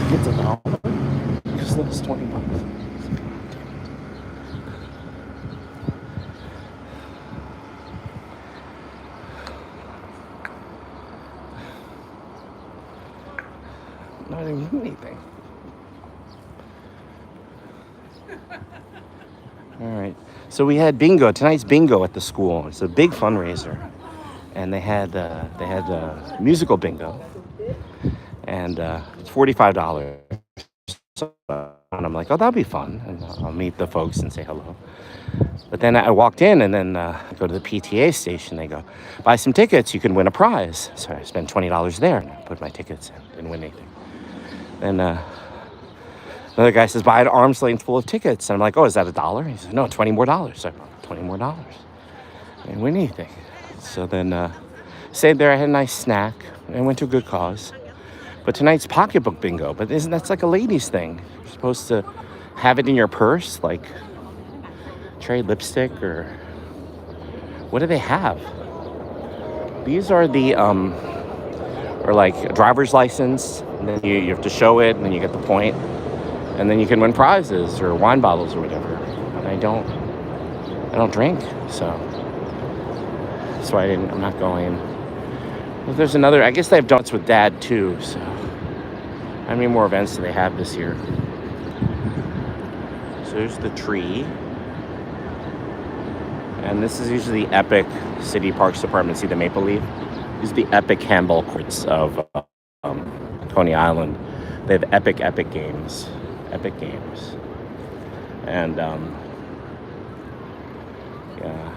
[SPEAKER 1] It's an hour. Just that's $20. Not even anything. All right. So we had bingo. Tonight's bingo at the school. It's a big fundraiser, and they had musical bingo, and it's $45. So, and I'm like, oh, that'll be fun, and I'll meet the folks and say hello. But then I walked in, and then I go to the PTA station. They go, buy some tickets, you can win a prize. So I spent $20 there, and I put my tickets in, didn't win anything. Then another guy says, buy an arm's length full of tickets. And I'm like, oh, is that $1? He says, no, $20 more. So I bought $20 more. I didn't win anything. So then stayed there, I had a nice snack, and went to a good cause. But tonight's pocketbook bingo. But that's like a ladies' thing. You're supposed to have it in your purse, trade lipstick, or what do they have? These are the a driver's license, and then you have to show it, and then you get the point, and then you can win prizes or wine bottles or whatever. And I don't drink, so I'm not going. But there's another. I guess they have donuts with Dad too. So how many more events do they have this year? So there's the tree. And this is usually the Epic City Parks Department. See the maple leaf? These are the Epic handball courts of Coney Island. They have epic games. Epic games. And, yeah.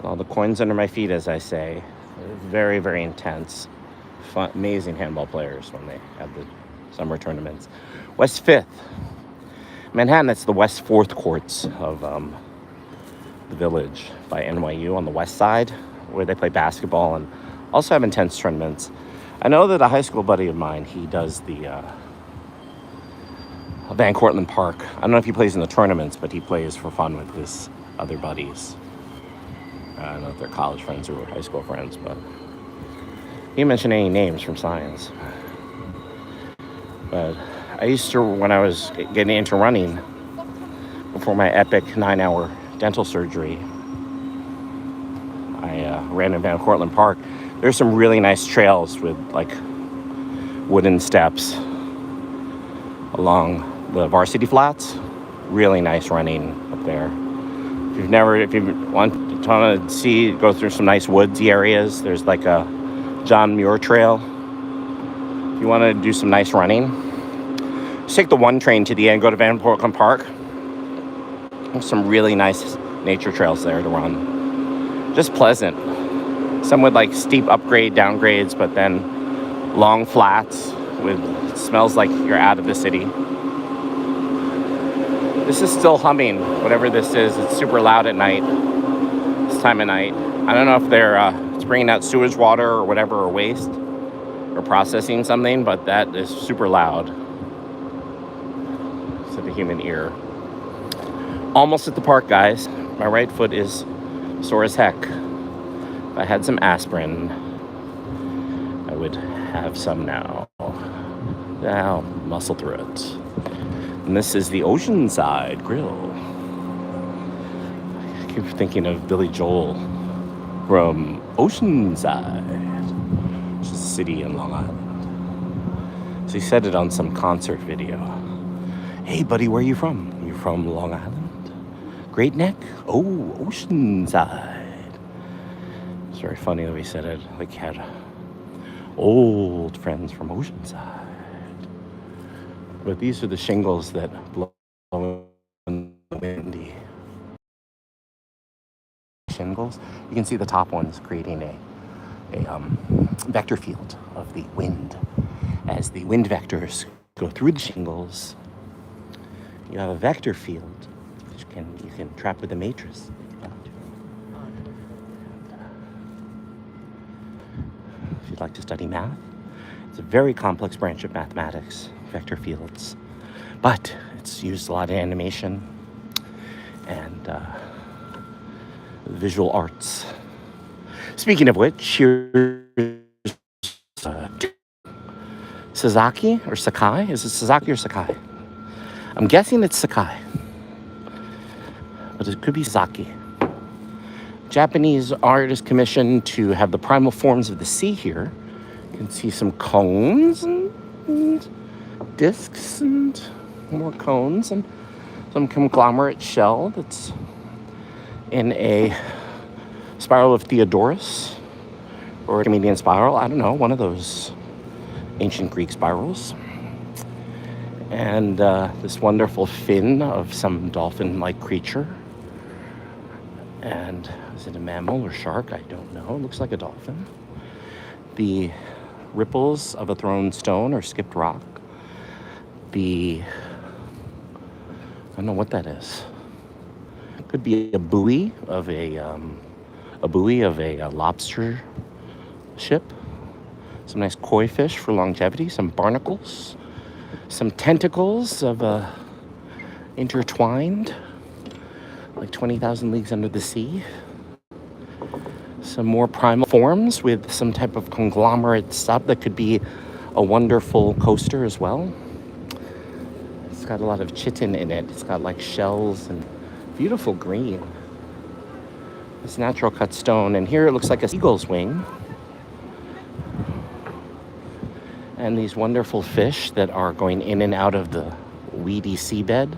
[SPEAKER 1] All the coins under my feet, as I say. Very, very intense. Fun, amazing handball players when they have the summer tournaments. West 5th. Manhattan, that's the West 4th courts of the Village by NYU on the west side, where they play basketball and also have intense tournaments. I know that a high school buddy of mine, he does the Van Cortlandt Park. I don't know if he plays in the tournaments, but he plays for fun with his other buddies. I don't know if they're college friends or high school friends, but he didn't mention any names from science. But I used to, when I was getting into running, before my epic 9-hour dental surgery, I ran in Van Cortlandt Park. There's some really nice trails with like wooden steps along the varsity flats. Really nice running up there. If you want to see, go through some nice woodsy areas, there's like a John Muir Trail. If you want to do some nice running, just take the 1 train to the end, go to Van Cortlandt Park. There's some really nice nature trails there to run. Just pleasant. Some with like steep upgrade, downgrades, but then long flats with, it smells like you're out of the city. This is still humming, whatever this is. It's super loud at night, this time of night. I don't know if they're it's bringing out sewage water or whatever, or waste, or processing something, but that is super loud to the human ear. Almost at the park, guys. My right foot is sore as heck. If I had some aspirin, I would have some now. I'll muscle through it. And this is the Oceanside Grill. I keep thinking of Billy Joel from Oceanside, which is a city in Long Island. So he said it on some concert video. Hey, buddy, where are you from? You from Long Island? Great Neck? Oh, Oceanside. It's very funny that he said it like he had old friends from Oceanside. But these are the shingles that blow in the windy. Shingles. You can see the top ones creating a vector field of the wind. As the wind vectors go through the shingles, you have a vector field which you can trap with a matrix. If you'd like to study math, it's a very complex branch of mathematics, vector fields, but it's used a lot in animation and visual arts. Speaking of which, here's Sasaki or Sakai. Is it Sasaki or Sakai? I'm guessing it's Sakai, but it could be Sasaki. Japanese artist commissioned to have the primal forms of the sea here. You can see some cones and discs and more cones and some conglomerate shell that's in a spiral of Theodorus or a Archimedean spiral. I don't know, one of those ancient Greek spirals. And this wonderful fin of some dolphin-like creature. And is it a mammal or shark? I don't know. It looks like a dolphin. The ripples of a thrown stone or skipped rock. I don't know what that is. It could be a buoy of a lobster ship. Some nice koi fish for longevity. Some barnacles. Some tentacles of intertwined, like 20,000 leagues under the sea. Some more primal forms with some type of conglomerate stuff that could be a wonderful coaster as well. It's got a lot of chitin in it. It's got like shells and beautiful green. It's natural cut stone, and here it looks like a seagull's wing. And these wonderful fish that are going in and out of the weedy seabed.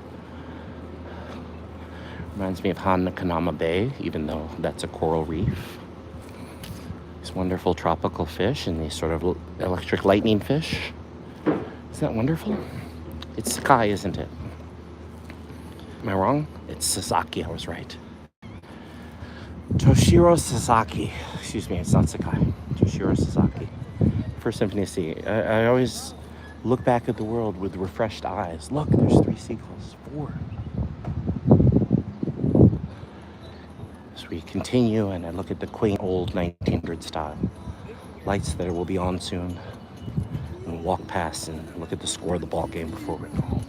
[SPEAKER 1] Reminds me of Hanakanama Bay, even though that's a coral reef. These wonderful tropical fish and these sort of electric lightning fish. Isn't that wonderful? It's Sakai, isn't it? Am I wrong? It's Sasaki, I was right. Toshiro Sasaki. Excuse me, it's not Sakai. Toshiro Sasaki. First Symphony of Sea. I always look back at the world with refreshed eyes. Look, there's 3 seagulls. 4. As we continue and I look at the quaint old 1900 style lights that will be on soon, and walk past and look at the score of the ball game before we go home.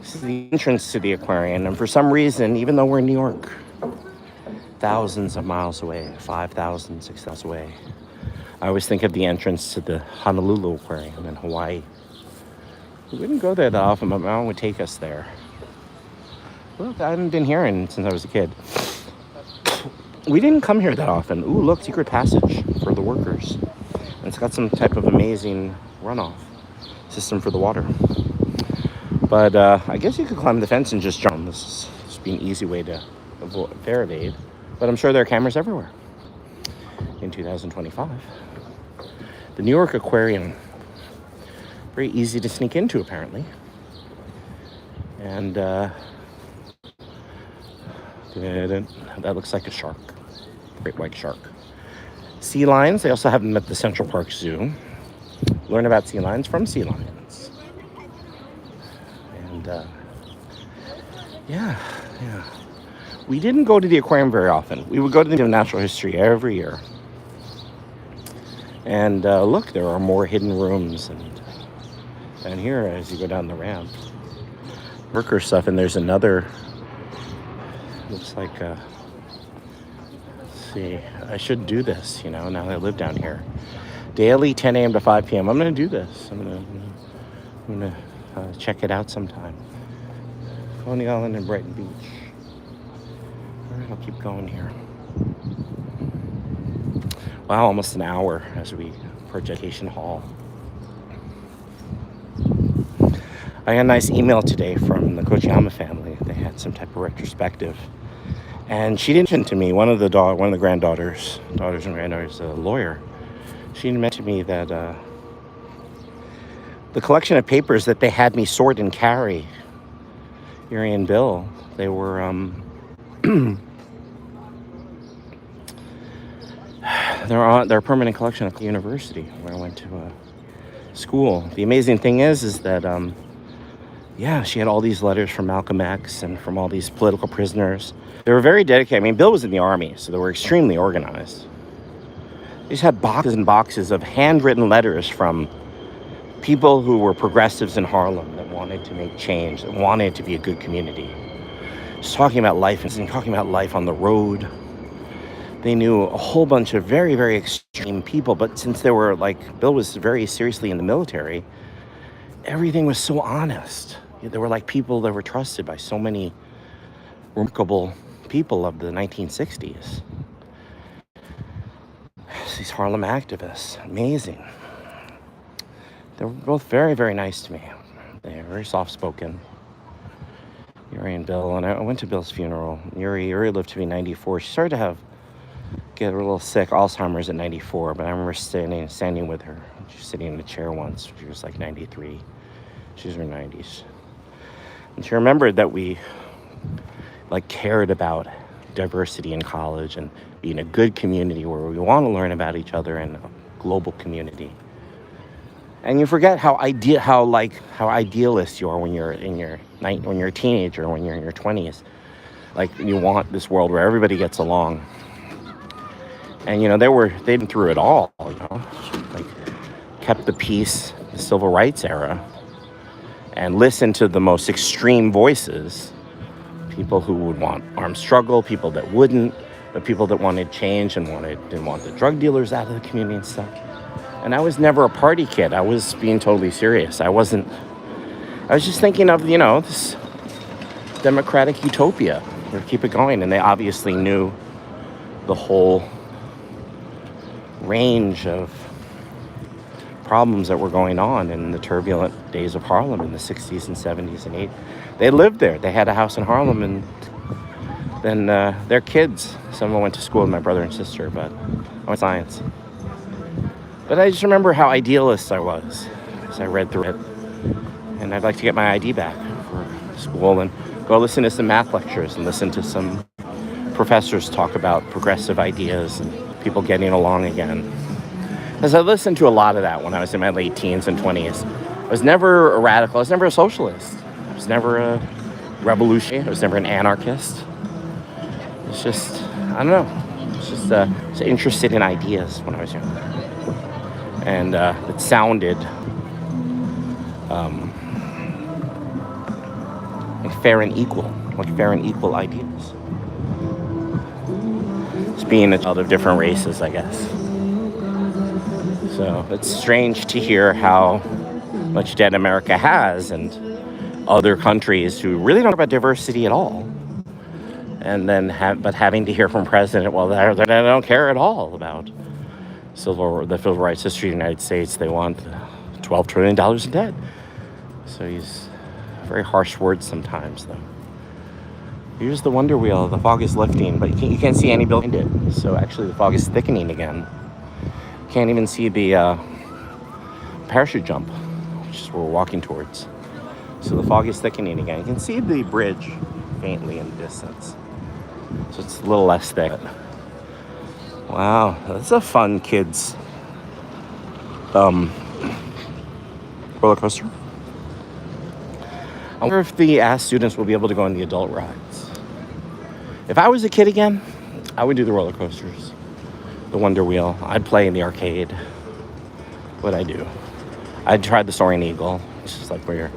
[SPEAKER 1] This is the entrance to the aquarium, and for some reason, even though we're in New York, thousands of miles away, 5,000, 6,000 away, I always think of the entrance to the Honolulu Aquarium in Hawaii. We wouldn't go there that often, but my mom would take us there. Look, I haven't been here since I was a kid. We didn't come here that often. Ooh, look, secret passage for the workers. And it's got some type of amazing runoff system for the water. But I guess you could climb the fence and just jump. This would be an easy way to avoid fair evade. But I'm sure there are cameras everywhere in 2025. The New York Aquarium, very easy to sneak into, apparently. And that looks like a shark, great white shark. Sea lions, they also have them at the Central Park Zoo. Learn about sea lions from sea lions. And yeah. We didn't go to the aquarium very often. We would go to the Museum of Natural History every year. And look, there are more hidden rooms and here as you go down the ramp. Worker stuff, and there's another, looks like, let's see, I should do this, now that I live down here. Daily, 10 a.m. to 5 p.m. I'm going to do this. I'm going to check it out sometime. Coney Island and Brighton Beach. All right, I'll keep going here. Wow, almost an hour as we approach Education Hall. I got a nice email today from the Kochiyama family. They had some type of retrospective. And she didn't mention to me, one of the granddaughters, a lawyer, she mentioned to me that the collection of papers that they had me sort and carry, Erie and Bill, they were they're a permanent collection at the university where I went to school. The amazing thing is that she had all these letters from Malcolm X and from all these political prisoners. They were very dedicated. I mean, Bill was in the army, so they were extremely organized. They just had boxes and boxes of handwritten letters from people who were progressives in Harlem that wanted to make change, that wanted to be a good community. Just talking about life and talking about life on the road. They knew a whole bunch of very, very extreme people, but since they were Bill was very seriously in the military, everything was so honest. They were like people that were trusted by so many remarkable people of the 1960s. These Harlem activists, amazing. They were both very, very nice to me. They were very soft-spoken. Yuri and Bill, and I went to Bill's funeral. Yuri lived to be 94. She started to get a little sick, Alzheimer's at 94, but I remember standing with her. She was sitting in a chair once. She was 93. She was in her 90s. And she remembered that we cared about diversity in college and being a good community where we want to learn about each other in a global community. And you forget how idealist you are when you're a teenager, when you're in your 20s. You want this world where everybody gets along. And they'd been through it all, kept the peace, the civil rights era, and listened to the most extreme voices. People who would want armed struggle, people that wouldn't, but people that wanted change and didn't want the drug dealers out of the community and stuff. And I was never a party kid. I was being totally serious. I was just thinking of, this democratic utopia. Or keep it going. And they obviously knew the whole range of problems that were going on in the turbulent days of Harlem in the 60s and 70s and 80s. They lived there. They had a house in Harlem, and then their kids, some of them went to school with my brother and sister, but I went science. But I just remember how idealist I was as I read through it. And I'd like to get my ID back for school and go listen to some math lectures and listen to some professors talk about progressive ideas and people getting along again. Because I listened to a lot of that when I was in my late teens and 20s. I was never a radical. I was never a socialist. I was never a revolutionary. I was never an anarchist. It's just, I don't know. It's just interested in ideas when I was young. And it sounded fair and equal, like fair and equal ideas. It's being a child of different races, I guess. So it's strange to hear how much debt America has and other countries who really don't care about diversity at all. And then having to hear from President, well, they don't care at all about the civil rights history of the United States. They want $12 trillion in debt. So he's very harsh words sometimes, though. Here's the wonder wheel. The fog is lifting, but you can't see any building behind it. So actually the fog is thickening again. Can't even see the parachute jump, which is what we're walking towards. So the fog is thickening again. You can see the bridge faintly in the distance. So it's a little less thick. Wow, that's a fun kids roller coaster. I wonder if the students will be able to go on the adult rides. If I was a kid again, I would do the roller coasters, the Wonder Wheel. I'd play in the arcade. What'd I do? I'd try the Soaring Eagle, which is like where you're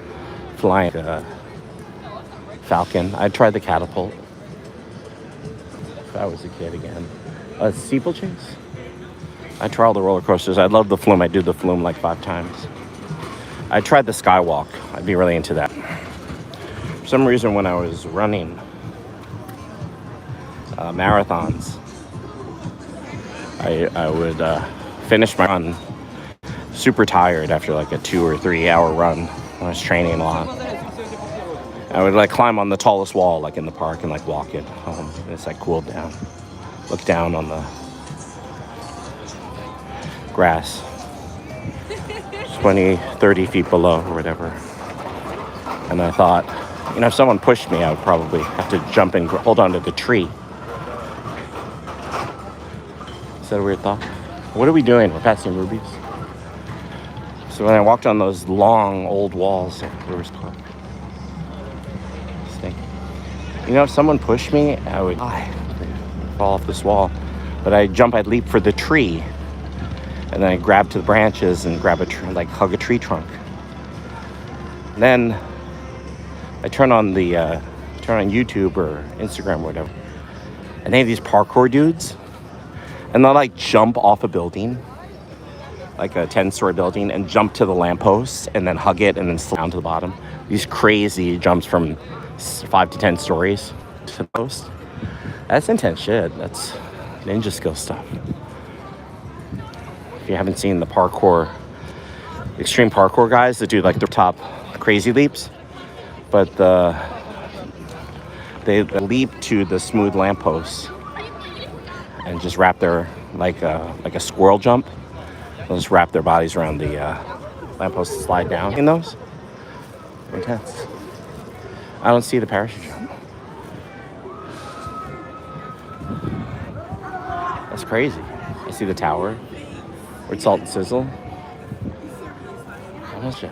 [SPEAKER 1] flying a falcon. I'd try the catapult. If I was a kid again. A steeplechase? I'd try all the roller coasters. I'd love the flume. I'd do the flume like 5 times. I tried the skywalk. I'd be really into that. For some reason, when I was running marathons, I would finish my run super tired after like a 2 or 3 hour run when I was training a lot. I would like climb on the tallest wall like in the park and like walk it home. And it's like cooled down. Look down on the grass 20, 30 feet below or whatever. And I thought, you know, if someone pushed me, I would probably have to jump and hold on to the tree. Is that a weird thought? What are we doing? We're passing Ruby's. So when I walked on those long old walls at Brewers Park, you know, if someone pushed me, I would fall off this wall. But I'd leap for the tree. And then I'd grab to the branches and grab hug a tree trunk. And then I turn on YouTube or Instagram or whatever. And they have these parkour dudes. And they'll like jump off a building, like a 10-story building, and jump to the lamppost and then hug it and then slide down to the bottom. These crazy jumps from 5 to 10 stories to the post. That's intense shit. That's ninja skill stuff. If you haven't seen the extreme parkour guys that do like their top crazy leaps, but they leap to the smooth lampposts and just wrap their like a squirrel jump. They'll just wrap their bodies around the lamppost and slide down in those. Intense. I don't see the parachute jump. That's crazy. I see the tower. Where'd Salt and Sizzle? How much?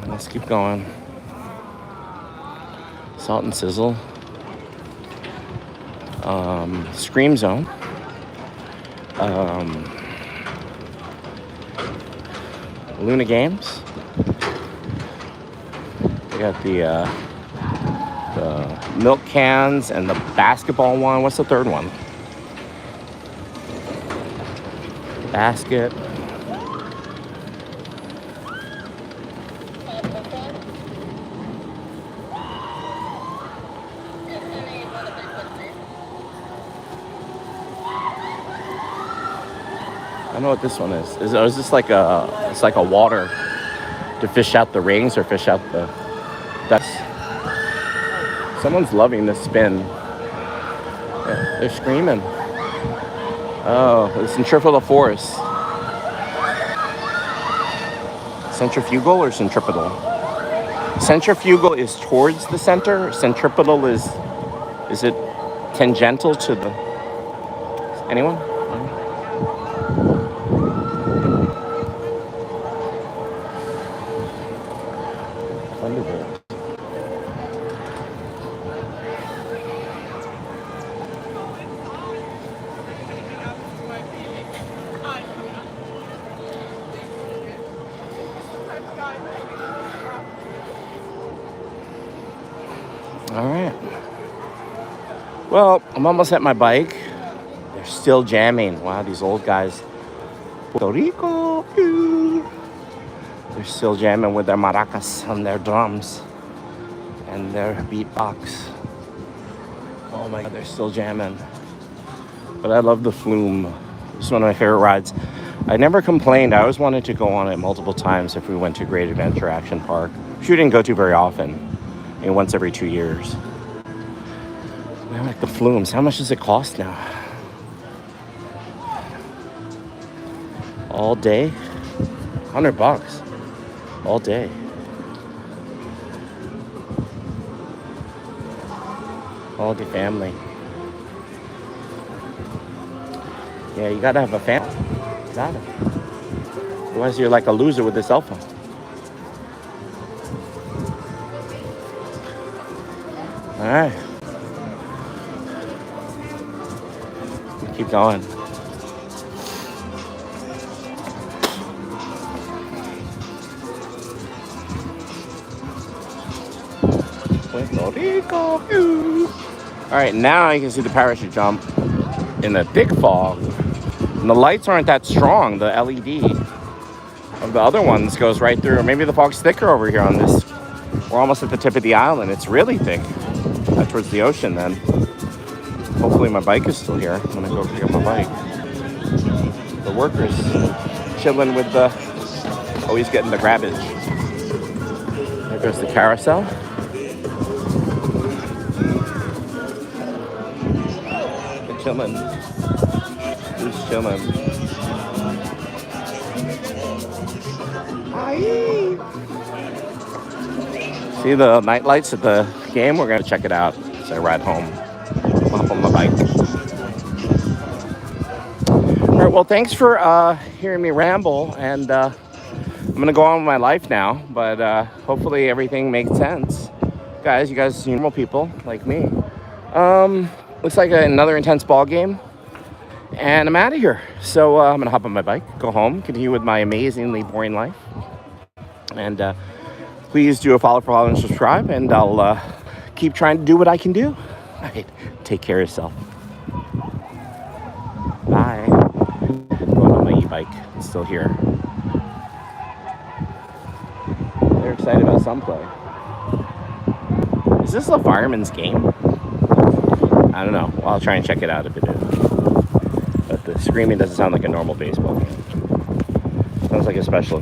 [SPEAKER 1] Let's keep going. Salt and Sizzle. Scream Zone. Luna Games. We got the milk cans and the basketball one. What's the third one? Basket. I don't know what this one is. Is this like it's like a water to fish out the rings or fish out the dust? Someone's loving this spin. Yeah, they're screaming. Oh, the centrifugal force. Centrifugal or centripetal? Centrifugal is towards the center. Centripetal is it tangential to the... Anyone? Thunderbolt. All right. Well, I'm almost at my bike. They're still jamming. Wow, these old guys. Puerto Rico. They're still jamming with their maracas and their drums and their beatbox. Oh my God, they're still jamming. But I love the Flume. It's one of my favorite rides. I never complained. I always wanted to go on it multiple times if we went to Great Adventure Action Park, which we didn't go to very often, once every 2 years. I like the Flumes. How much does it cost now? All day? $100. All day. All the family. Yeah, you gotta have a family. Gotta. Otherwise you're like a loser with a cell phone. Alright. Keep going. Puerto Rico. Alright, now you can see the parachute jump in the thick fog. And the lights aren't that strong. The LED of the other ones goes right through. Maybe the fog's thicker over here on this. We're almost at the tip of the island. It's really thick. That's towards the ocean then. Hopefully my bike is still here. I'm gonna go pick up my bike. The workers chilling with the, always getting the grabbage. There goes the carousel. They're chilling. Who's chilling? Hi. See the night lights at the game? We're gonna check it out as I ride home. I'll hop on my bike. All right, well, thanks for hearing me ramble, and I'm gonna go on with my life now, but hopefully everything makes sense. Guys, you guys are normal people like me. Looks like another intense ball game, and I'm out of here. So I'm gonna hop on my bike, go home, continue with my amazingly boring life, and please do a follow and subscribe, and I'll keep trying to do what I can do. All right, take care of yourself. Bye. Going on my e-bike. It's still here. They're excited about some play. Is this a fireman's game? I don't know. Well, I'll try and check it out if it is. But the screaming doesn't sound like a normal baseball game. Sounds like a special